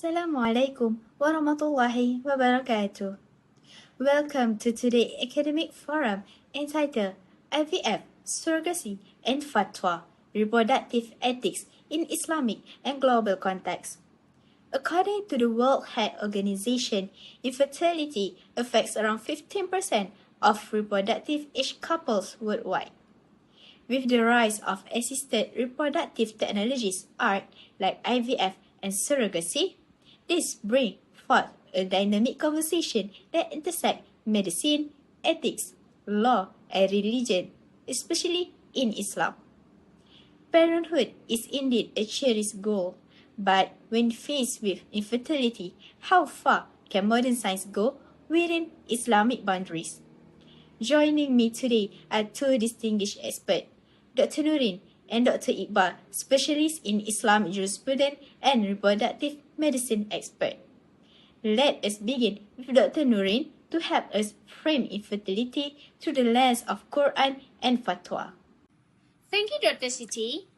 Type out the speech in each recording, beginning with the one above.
Assalamualaikum warahmatullahi wabarakatuh. Welcome to today's academic forum entitled IVF, Surrogacy and Fatwa, Reproductive Ethics in Islamic and Global Context. According to the World Health Organization, infertility affects around 15% of reproductive age couples worldwide. With the rise of assisted reproductive technologies, like IVF and surrogacy, this brings forth a dynamic conversation that intersects medicine, ethics, law, and religion, especially in Islam. Parenthood is indeed a cherished goal, but when faced with infertility, how far can modern science go within Islamic boundaries? Joining me today are two distinguished experts, Dr. NUREEN and Dr. IQBAL, specialists in Islamic jurisprudence and reproductive medicine expert. Let us begin with Dr. NUREEN to help us frame infertility through the lens of Quran and Fatwa. Thank you, Dr. Siti.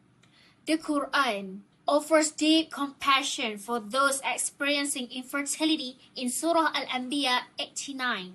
The Quran offers deep compassion for those experiencing infertility in Surah Al-Anbiya 89.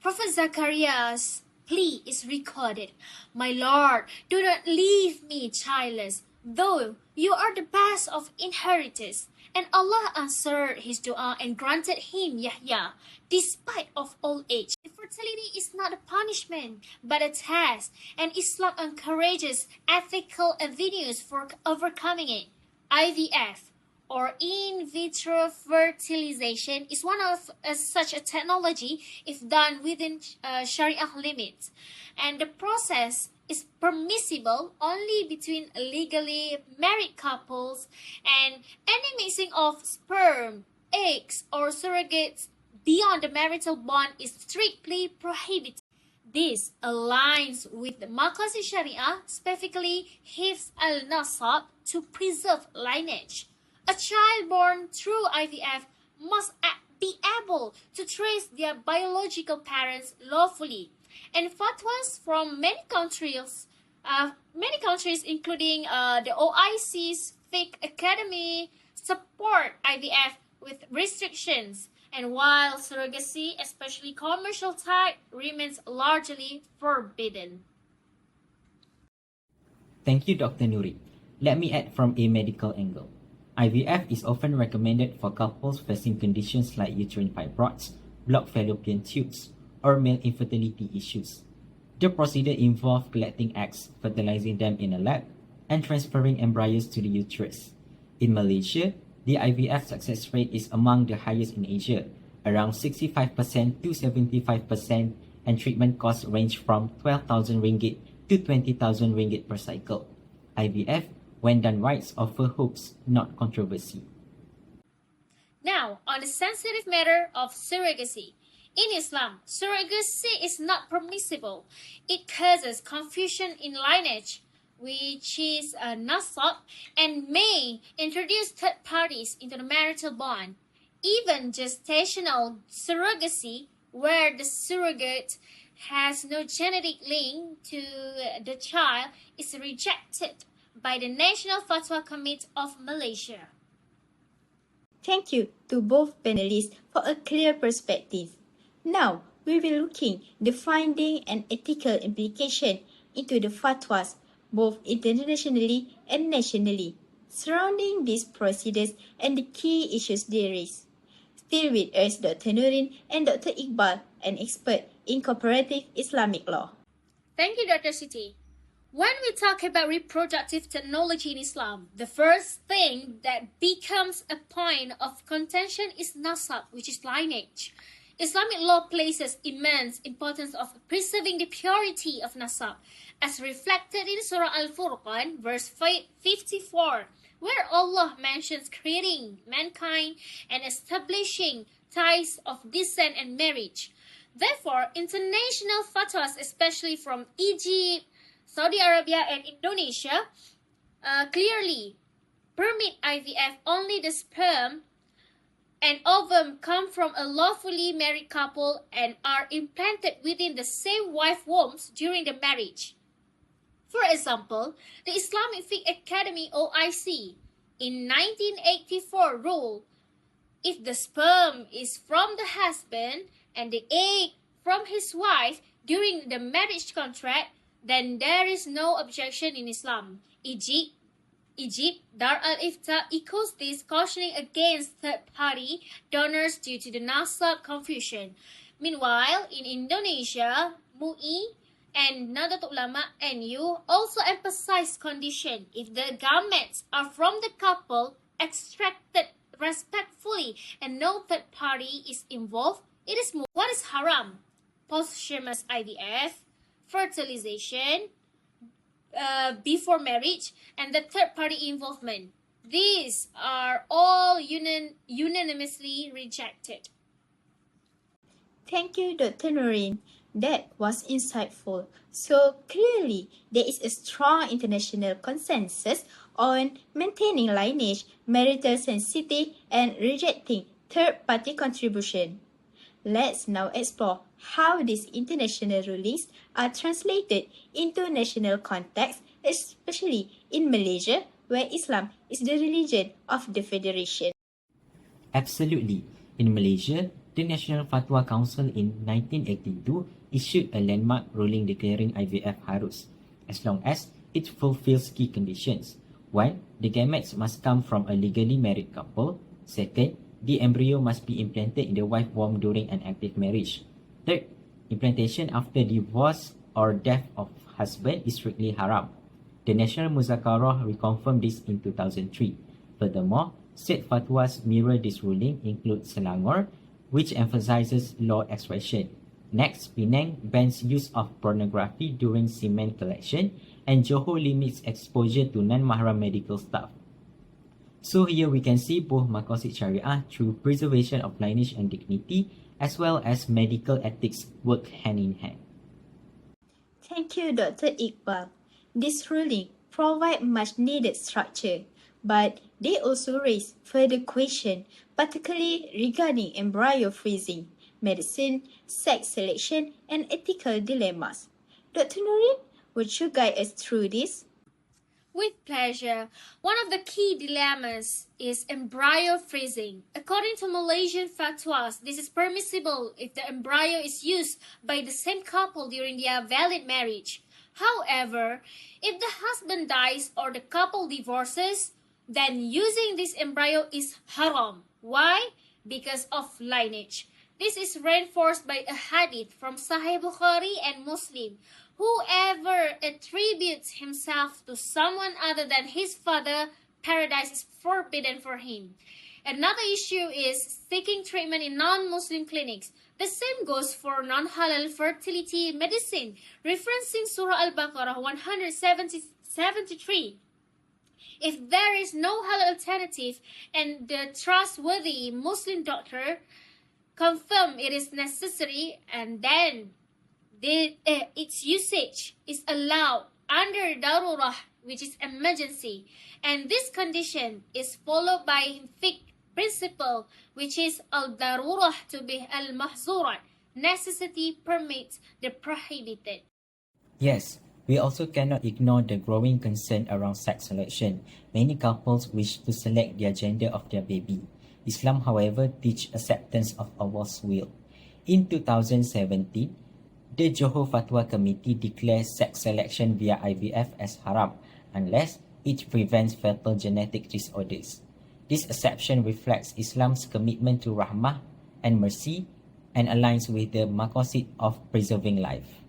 Prophet Zachariah's plea is recorded, "My Lord, do not leave me childless, though you are the best of inheritors." And Allah answered his dua and granted him Yahya, despite of old age. Infertility is not a punishment, but a test, and Islam encourages ethical avenues for overcoming it. IVF, or in vitro fertilization, is one of such a technology if done within Shariah limits, and the process is permissible only between legally married couples, and any mixing of sperm, eggs, or surrogates beyond the marital bond is strictly prohibited. This aligns with the MAQASID Shariah, specifically Hifz al-Nasab, to preserve lineage. A child born through IVF must be able to trace their biological parents lawfully. And fatwas from many countries, including the OIC's Fiqh Academy, support IVF with restrictions. And while surrogacy, especially commercial type, remains largely forbidden. Thank you, Dr. Nuri. Let me add from a medical angle. IVF is often recommended for couples facing conditions like uterine fibroids, blocked fallopian tubes, or male infertility issues. The procedure involves collecting eggs, fertilizing them in a lab, and transferring embryos to the uterus. In Malaysia, the IVF success rate is among the highest in Asia, around 65% to 75%, and treatment costs range from 12,000 ringgit to 20,000 ringgit per cycle. IVF, when done right, offer hopes, not controversy. Now, on the sensitive matter of surrogacy. In Islam, surrogacy is not permissible. It causes confusion in lineage, which is a nasab, and may introduce third parties into the marital bond. Even gestational surrogacy, where the surrogate has no genetic link to the child, is rejected by the National Fatwa Committee of Malaysia. Thank you to both panelists for a clear perspective. Now, we will looking the finding and ethical implication into the fatwas, both internationally and nationally, surrounding these procedures and the key issues they raise. Still with us, Dr. NUREEN and Dr. IQBAL, an expert in comparative Islamic law. Thank you, Dr. Siti. When we talk about reproductive technology in Islam, the first thing that becomes a point of contention is nasab, which is lineage. Islamic law places immense importance of preserving the purity of nasab, as reflected in Surah Al-Furqan, verse 54, where Allah mentions creating mankind and establishing ties of descent and marriage. Therefore, international fatwas, especially from Egypt, Saudi Arabia, and Indonesia, clearly permit IVF only the sperm and ovum come from a lawfully married couple and are implanted within the same wife wombs during the marriage. For example, the Islamic Fiqh Academy OIC in 1984 ruled if the sperm is from the husband and the egg from his wife during the marriage contract, then there is no objection in Islam. Egypt, Dar al-Ifta echoes this, cautioning against third-party donors due to the nasab confusion. Meanwhile, in Indonesia, MUI and Nahdlatul Ulama NU also emphasize condition if the gametes are from the couple extracted respectfully and no third party is involved, it is more. What is haram? Posthumous IVF, fertilization before marriage, and the third party involvement. These are all unanimously rejected. Thank you, Dr. NUREEN. That was insightful. So clearly, there is a strong international consensus on maintaining lineage, marital sanctity, and rejecting third-party contribution. Let's now explore how these international rulings are translated into national context, especially in Malaysia, where Islam is the religion of the Federation. Absolutely. In Malaysia, the National Fatwa Council in 1982 issued a landmark ruling declaring IVF harus, as long as it fulfills key conditions. 1. The gametes must come from a legally married couple. 2. The embryo must be implanted in the wife's womb during an active marriage. 3. Implantation after divorce or death of husband is strictly haram. The National Muzakarah reconfirmed this in 2003. Furthermore, state fatwas mirror this ruling include Selangor, which emphasizes law expression. Next, Penang bans use of pornography during semen collection, and Johor limits exposure to non-mahram medical staff. So here we can see both MAQASID Syariah through preservation of lineage and dignity, as well as medical ethics work hand in hand. Thank you, Dr. IQBAL. This ruling provides much needed structure, but they also raise further questions, particularly regarding embryo freezing, medicine, sex selection, and ethical dilemmas. Dr. NUREEN, would you guide us through this? With pleasure. One of the key dilemmas is embryo freezing. According to Malaysian fatwas, this is permissible if the embryo is used by the same couple during their valid marriage. However, if the husband dies or the couple divorces, then using this embryo is haram. Why? Because of lineage. This is reinforced by a hadith from Sahih Bukhari and Muslim. Whoever attributes himself to someone other than his father, paradise is forbidden for him. Another issue is seeking treatment in non-Muslim clinics. The same goes for non-halal fertility medicine, referencing Surah Al-Baqarah 173. If there is no halal alternative and the trustworthy Muslim doctor confirm it is necessary, and then its usage is allowed under darurah, which is emergency, and this condition is followed by fiqh principle, which is al-darurah to be al-mahzurat, necessity permits the prohibited. Yes, we also cannot ignore the growing concern around sex selection. Many couples wish to select their gender of their baby. Islam, however, teaches acceptance of Allah's will. In 2017, the Johor Fatwa Committee declares sex selection via IVF as haram unless it prevents fatal genetic disorders. This exception reflects Islam's commitment to rahmah and mercy and aligns with the maqasid of preserving life.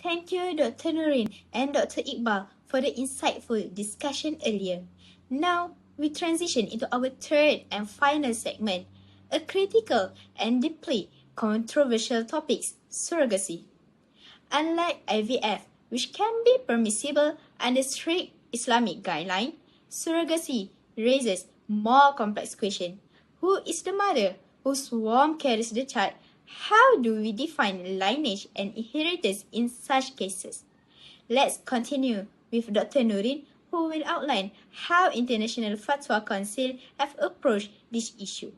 Thank you, Dr. NUREEN and Dr. IQBAL, for the insightful discussion earlier. Now, we transition into our third and final segment, a critical and deeply controversial topic, surrogacy. Unlike IVF, which can be permissible under strict Islamic guidelines, surrogacy raises more complex questions. Who is the mother? Whose womb carries the child? How do we define lineage and inheritance in such cases? Let's continue with Dr. NUREEN, who will outline how International Fatwa Council have approached this issue.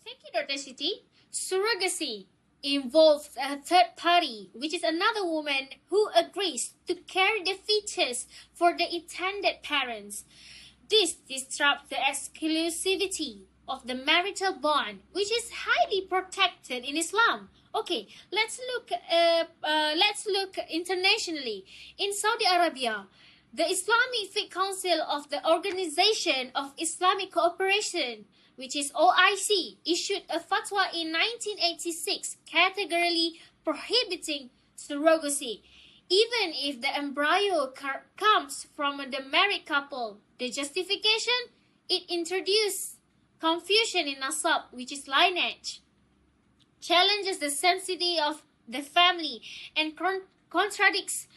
Thank you, Dr. Siti. Surrogacy involves a third party, which is another woman who agrees to carry the fetus for the intended parents. This disrupts the exclusivity of the marital bond, which is highly protected in Islam. Okay, let's look internationally. In Saudi Arabia, the Islamic Fiqh Council of the Organization of Islamic Cooperation, which is OIC, issued a fatwa in 1986 categorically prohibiting surrogacy, even if the embryo comes from the married couple. The justification? It introduced confusion in nasab, which is lineage, challenges the sanctity of the family, and contradicts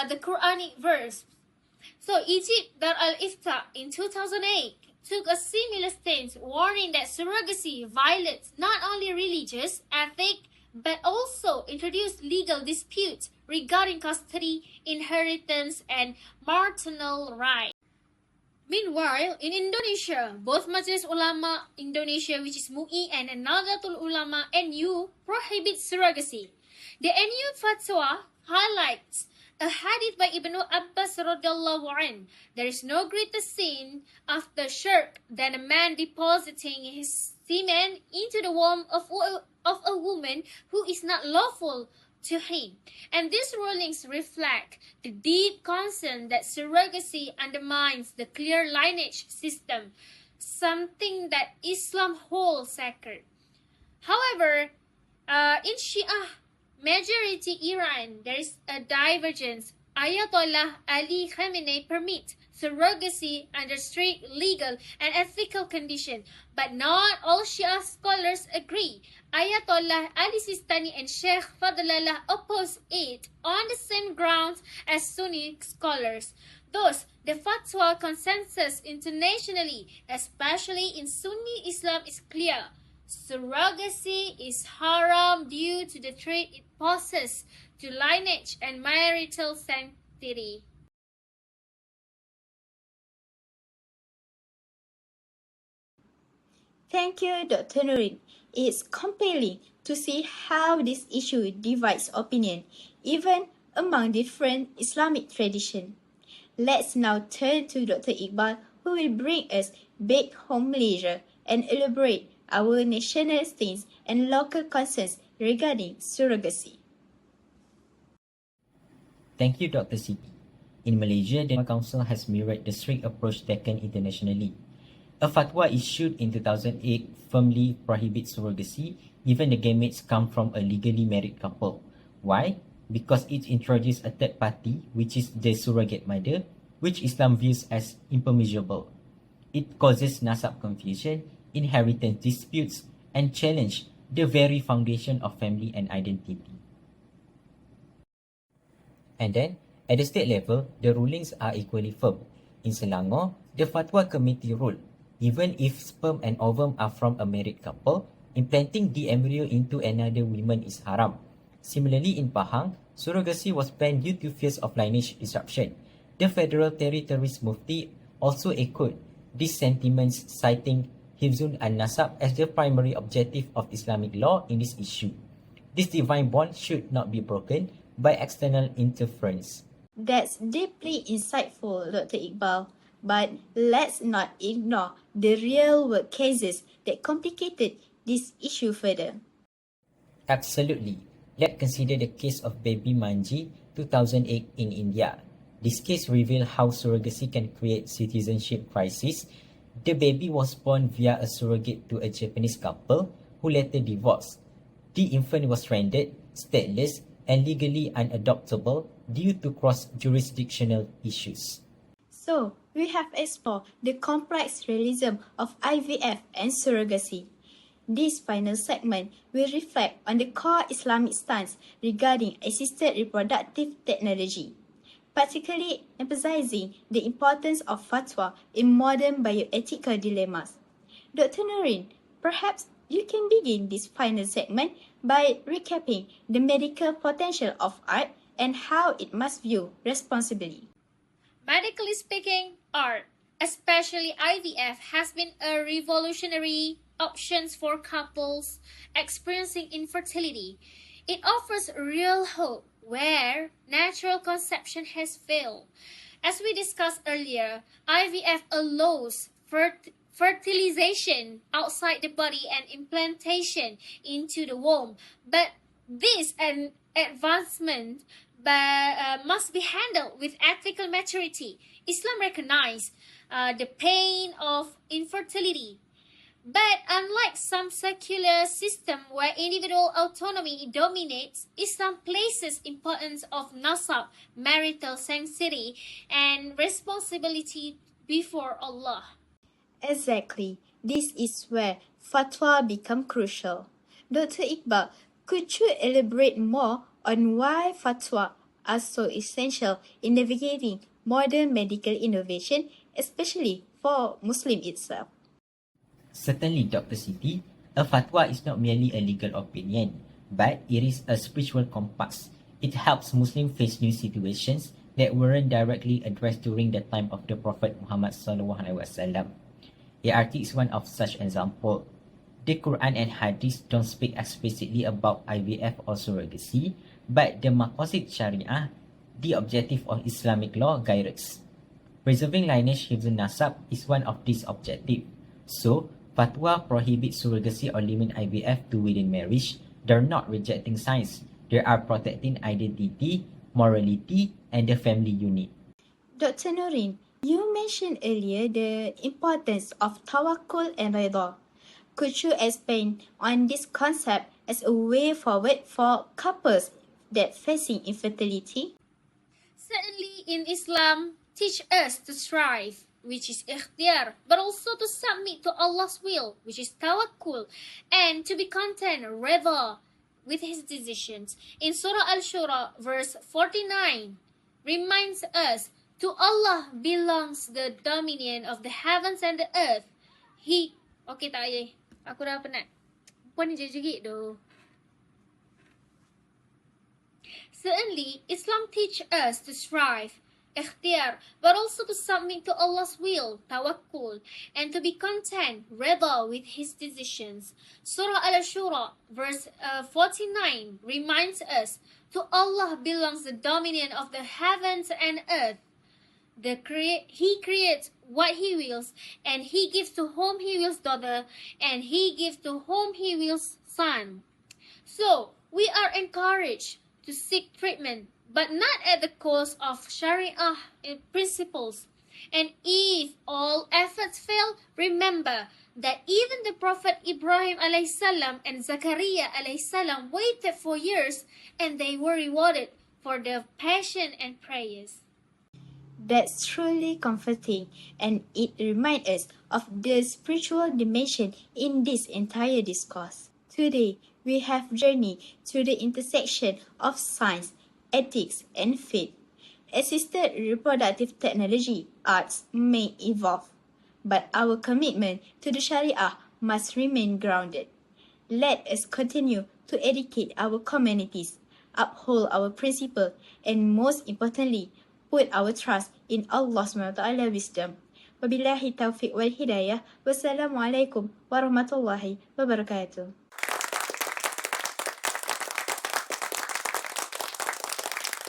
the Quranic verse. So Egypt Dar al-Ifta in 2008 took a similar stance, warning that surrogacy violates not only religious, ethic, but also introduced legal disputes regarding custody, inheritance, and maternal rights. Meanwhile, in Indonesia, both Majelis Ulama Indonesia, which is MUI, and Nahdlatul Ulama NU prohibit surrogacy. The NU fatwa highlights a hadith by Ibnu Abbas radhiyallahu anhu. There is no greater sin after shirk than a man depositing his semen into the womb of a woman who is not lawful to him. And these rulings reflect the deep concern that surrogacy undermines the clear lineage system, something that Islam holds sacred. However, in Shia majority Iran, there is a divergence. Ayatollah Ali Khamenei permits surrogacy under strict legal and ethical conditions, but not all Shia scholars agree. Ayatollah Ali Sistani and Sheikh Fadlallah oppose it on the same grounds as Sunni scholars. Thus, the fatwa consensus internationally, especially in Sunni Islam, is clear. Surrogacy is haram due to the threat it poses to lineage and marital sanctity. Thank you, Dr. NUREEN. It's compelling to see how this issue divides opinion, even among different Islamic traditions. Let's now turn to Dr. IQBAL, who will bring us back home Malaysia and elaborate our national stance and local concerns regarding surrogacy. Thank you, Dr. Siti. In Malaysia, the Council has mirrored the strict approach taken internationally. A fatwa issued in 2008 firmly prohibits surrogacy even the gametes come from a legally married couple. Why? Because it introduced a third party, which is the surrogate mother, which Islam views as impermissible. It causes nasab confusion, inheritance disputes, and challenge the very foundation of family and identity. And then, at the state level, the rulings are equally firm. In Selangor, the Fatwa Committee ruled, even if sperm and ovum are from a married couple, implanting the embryo into another woman is haram. Similarly, in Pahang, surrogacy was banned due to fears of lineage disruption. The Federal Territories Mufti also echoed these sentiments, citing Hifzun al-Nasab as the primary objective of Islamic law in this issue. This divine bond should not be broken by external interference. That's deeply insightful, Dr. IQBAL. But let's not ignore the real-world cases that complicated this issue further. Absolutely. Let's consider the case of baby Manji, 2008 in India. This case revealed how surrogacy can create citizenship crisis. The baby was born via a surrogate to a Japanese couple who later divorced. The infant was rendered stateless and legally unadoptable due to cross-jurisdictional issues. So, we have explored the complex realism of IVF and surrogacy. This final segment will reflect on the core Islamic stance regarding assisted reproductive technology, particularly emphasizing the importance of fatwa in modern bioethical dilemmas. Dr. NUREEN, perhaps you can begin this final segment by recapping the medical potential of art and how it must view responsibly. Medically speaking, art, especially IVF, has been a revolutionary option for couples experiencing infertility. It offers real hope where natural conception has failed. As we discussed earlier, IVF allows fertilization outside the body and implantation into the womb. But this an advancement must be handled with ethical maturity. Islam recognizes the pain of infertility. But unlike some secular systems where individual autonomy dominates, Islam places importance of nasab, marital sanctity, and responsibility before Allah. Exactly. This is where fatwa become crucial. Dr. Iqbal, could you elaborate more on why fatwa are so essential in navigating modern medical innovation, especially for Muslim itself? Certainly, Dr. Siti, a fatwa is not merely a legal opinion, but it is a spiritual compass. It helps Muslims face new situations that weren't directly addressed during the time of the Prophet Muhammad SAW. ART is one of such examples. The Quran and Hadith don't speak explicitly about IVF or surrogacy, but the MAQASID SHARIAH, the objective of Islamic law, guides. Preserving lineage hifzun nasab is one of these objectives. So, fatwa prohibits surrogacy or limit IVF to within marriage. They're not rejecting science. They are protecting identity, morality, and the family unit. Dr. NUREEN, you mentioned earlier the importance of tawakkul and rida. Could you expand on this concept as a way forward for couples that facing infertility? Certainly in Islam, teach us to strive, which is ikhtiyar, but also to submit to Allah's will, which is tawakkul, and to be content, rida, with His decisions. In Surah Al-Shura, verse 49, reminds us, to Allah belongs the dominion of the heavens and the earth. Okay tak ayah? Aku dah penat. Puan ni jerit doh. Certainly, Islam teaches us to strive, ikhtiyar, but also to submit to Allah's will, tawakkul, and to be content, rida, with His decisions. Surah Al-Shura, verse 49, reminds us, to Allah belongs the dominion of the heavens and earth. He creates what He wills, and He gives to whom He wills daughter, and He gives to whom He wills son. So, we are encouraged to seek treatment, but not at the cost of Shariah principles. And if all efforts fail, remember that even the Prophet Ibrahim a.s. and Zachariah a.s. waited for years, and they were rewarded for their passion and prayers. That's truly comforting, and it reminds us of the spiritual dimension in this entire discourse. Today, we have journeyed to the intersection of science, ethics, and faith. Assisted reproductive technology, arts may evolve, but our commitment to the Shariah must remain grounded. Let us continue to educate our communities, uphold our principles, and most importantly, put our trust in Allah SWT wisdom. Wabillahi taufiq wal hidayah. Wassalamualaikum warahmatullahi wabarakatuh.